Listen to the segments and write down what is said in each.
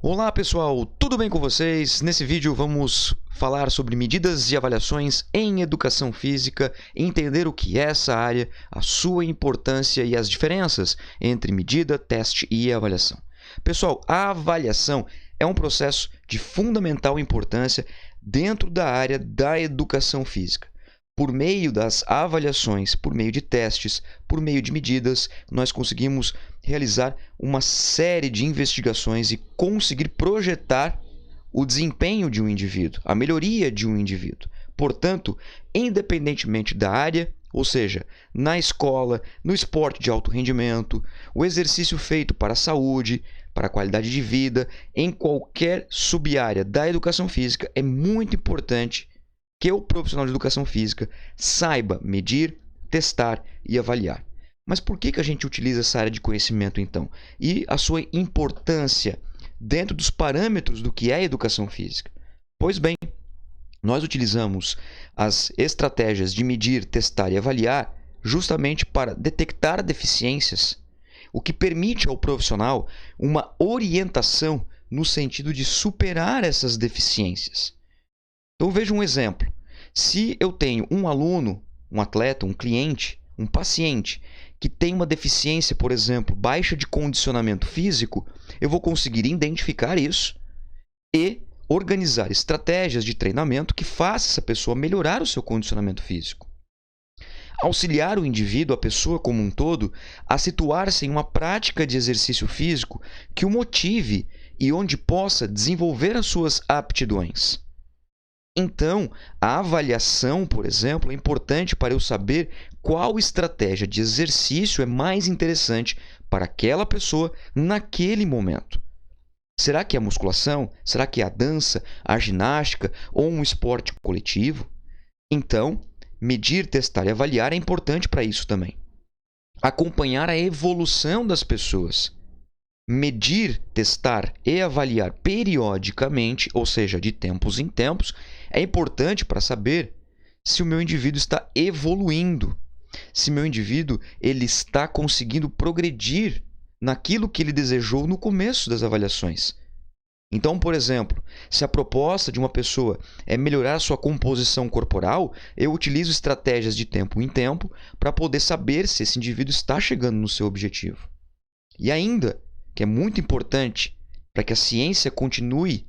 Olá pessoal, tudo bem com vocês? Nesse vídeo vamos falar sobre medidas e avaliações em educação física, entender o que é essa área, a sua importância e as diferenças entre medida, teste e avaliação. Pessoal, a avaliação é um processo de fundamental importância dentro da área da educação física. Por meio das avaliações, por meio de testes, por meio de medidas, nós conseguimos realizar uma série de investigações e conseguir projetar o desempenho de um indivíduo, a melhoria de um indivíduo. Portanto, independentemente da área, ou seja, na escola, no esporte de alto rendimento, o exercício feito para a saúde, para a qualidade de vida, em qualquer sub-área da educação física, é muito importante que o profissional de educação física saiba medir, testar e avaliar. Mas por que a gente utiliza essa área de conhecimento então? E a sua importância dentro dos parâmetros do que é educação física? Pois bem, nós utilizamos as estratégias de medir, testar e avaliar justamente para detectar deficiências, o que permite ao profissional uma orientação no sentido de superar essas deficiências. Então veja um exemplo. Se eu tenho um aluno, um atleta, um cliente, um paciente que tem uma deficiência, por exemplo, baixa de condicionamento físico, eu vou conseguir identificar isso e organizar estratégias de treinamento que façam essa pessoa melhorar o seu condicionamento físico. Auxiliar o indivíduo, a pessoa como um todo, a situar-se em uma prática de exercício físico que o motive e onde possa desenvolver as suas aptidões. Então, a avaliação, por exemplo, é importante para eu saber qual estratégia de exercício é mais interessante para aquela pessoa naquele momento. Será que é a musculação? Será que é a dança, a ginástica ou um esporte coletivo? Então, medir, testar e avaliar é importante para isso também. Acompanhar a evolução das pessoas. Medir, testar e avaliar periodicamente, ou seja, de tempos em tempos, é importante para saber se o meu indivíduo está evoluindo, se o meu indivíduo ele está conseguindo progredir naquilo que ele desejou no começo das avaliações. Então, por exemplo, se a proposta de uma pessoa é melhorar a sua composição corporal, eu utilizo estratégias de tempo em tempo para poder saber se esse indivíduo está chegando no seu objetivo. E ainda, que é muito importante para que a ciência continue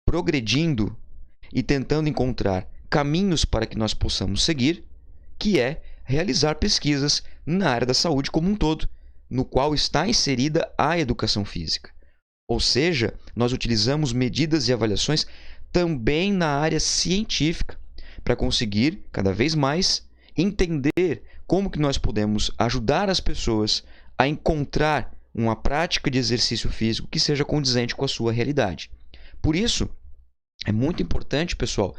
progredindo e tentando encontrar caminhos para que nós possamos seguir, que é realizar pesquisas na área da saúde como um todo, no qual está inserida a educação física. Ou seja, nós utilizamos medidas e avaliações também na área científica, para conseguir, cada vez mais, entender como que nós podemos ajudar as pessoas a encontrar uma prática de exercício físico que seja condizente com a sua realidade. Por isso, é muito importante, pessoal,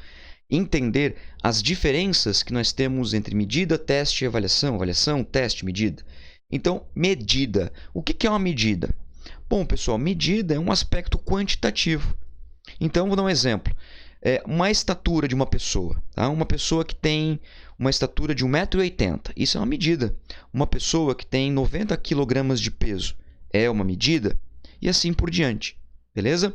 entender as diferenças que nós temos entre medida, teste e avaliação. Avaliação, teste, medida. Então, medida. O que é uma medida? Bom, pessoal, medida é um aspecto quantitativo. Então, vou dar um exemplo. Uma estatura de uma pessoa. Tá? Uma pessoa que tem uma estatura de 1,80 m. Isso é uma medida. Uma pessoa que tem 90 kg de peso é uma medida, e assim por diante, beleza?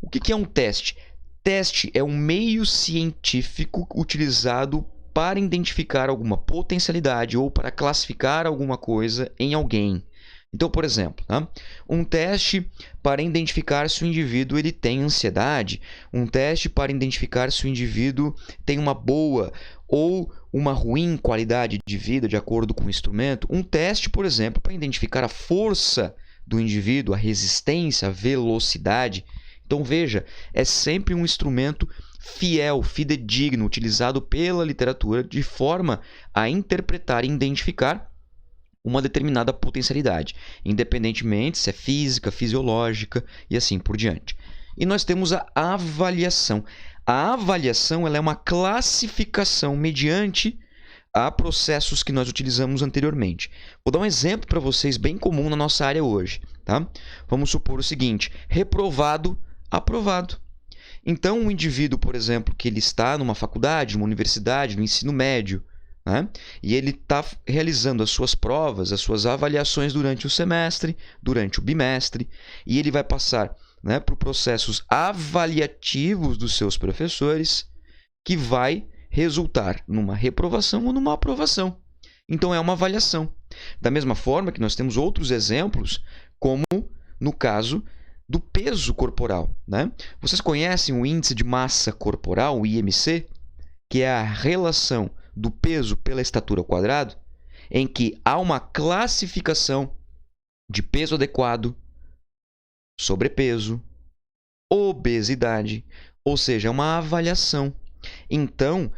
O que é um teste? Teste é um meio científico utilizado para identificar alguma potencialidade ou para classificar alguma coisa em alguém. Então, por exemplo, tá? Um teste para identificar se o indivíduo ele tem ansiedade, um teste para identificar se o indivíduo tem uma boa ou uma ruim qualidade de vida de acordo com o instrumento, um teste, por exemplo, para identificar a força do indivíduo, a resistência, a velocidade. Então veja, é sempre um instrumento fiel, fidedigno, utilizado pela literatura de forma a interpretar e identificar uma determinada potencialidade, independentemente se é física, fisiológica e assim por diante. E nós temos a avaliação. A avaliação ela é uma classificação mediante a processos que nós utilizamos anteriormente. Vou dar um exemplo para vocês bem comum na nossa área hoje. Tá? Vamos supor o seguinte, reprovado, aprovado. Então, um indivíduo, por exemplo, que ele está numa faculdade, numa universidade, no ensino médio, né? E ele está realizando as suas provas, as suas avaliações durante o semestre, durante o bimestre, e ele vai passar né, para processos avaliativos dos seus professores, que vai resultar numa reprovação ou numa aprovação. Então, é uma avaliação. Da mesma forma que nós temos outros exemplos, como no caso do peso corporal, né? Vocês conhecem o índice de massa corporal, o IMC, que é a relação do peso pela estatura ao quadrado, em que há uma classificação de peso adequado, sobrepeso, obesidade, ou seja, é uma avaliação. Então,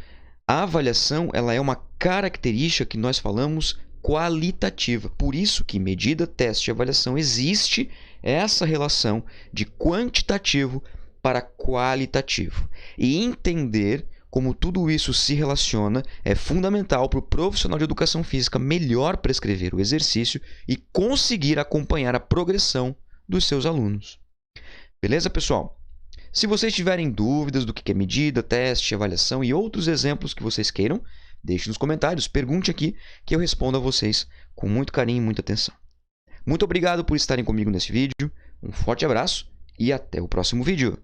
a avaliação ela é uma característica que nós falamos qualitativa. Por isso que medida, teste e avaliação existe essa relação de quantitativo para qualitativo. E entender como tudo isso se relaciona é fundamental para o profissional de educação física melhor prescrever o exercício e conseguir acompanhar a progressão dos seus alunos. Beleza, pessoal? Se vocês tiverem dúvidas do que é medida, teste, avaliação e outros exemplos que vocês queiram, deixe nos comentários, pergunte aqui que eu respondo a vocês com muito carinho e muita atenção. Muito obrigado por estarem comigo nesse vídeo, um forte abraço e até o próximo vídeo.